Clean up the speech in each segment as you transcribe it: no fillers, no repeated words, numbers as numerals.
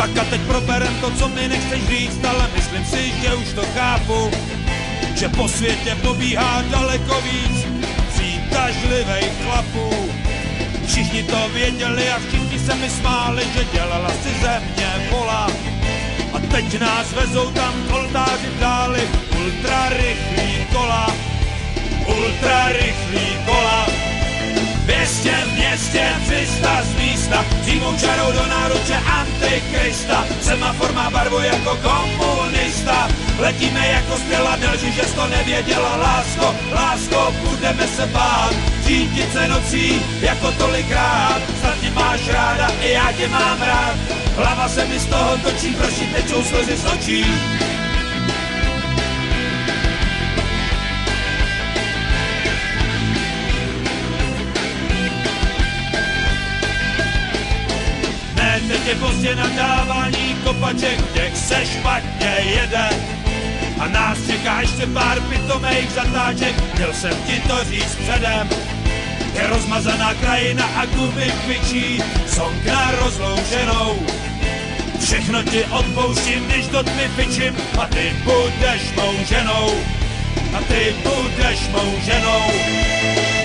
Tak a teď proberem to, co mi nechceš říct, ale myslím si, že už to chápu, že po světě pobíhá daleko víc přitažlivých chlapů. Všichni to věděli a všichni se mi smáli, že dělala si ze mě vola. A teď nás vezou tam oltáři v dáli, ultrarychlý kola, ultrarychlý kola. 200 v městě, 300 z místa, přímou čarou do náruče Antikrista. Semafor má barvu jako komunista, letíme jako skvěla, nelži, že jsi to nevěděla. Lásko, lásko, budeme se bát, řídit se nocí jako tolikrát. Snad tě máš ráda, i já tě mám rád, hlava se mi z toho točí, proč ti tečou slzy z očí. Teď je pozdě nadávání kopaček, těch se špatně jede. A nás čeká ještě pár pitomejch zatáček, chtěl jsem ti to říct předem. Je rozmazaná krajina a gumy kvičí, song na rozloučenou. Všechno ti odpouštím, když do tmy pičím, a ty budeš mou ženou. A ty budeš mou ženou.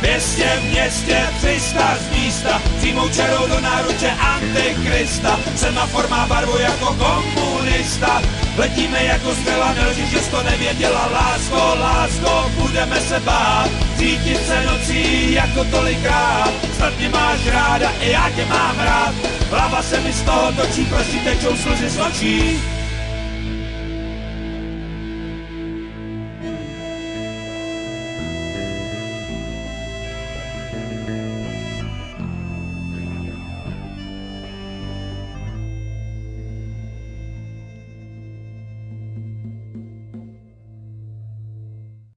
200 v městě, 300 z místa, přímou čarou do náruče Antikrista. Semafor má barvu jako komunista, letíme jako skvěla, nelži, že jsi to nevěděla. Lásko, lásko, budeme se bát, řídit se nocí jako tolikrát. Snad mě máš ráda, i já tě mám rád, hlava se mi z toho točí, proč ti tečou slzy z očí.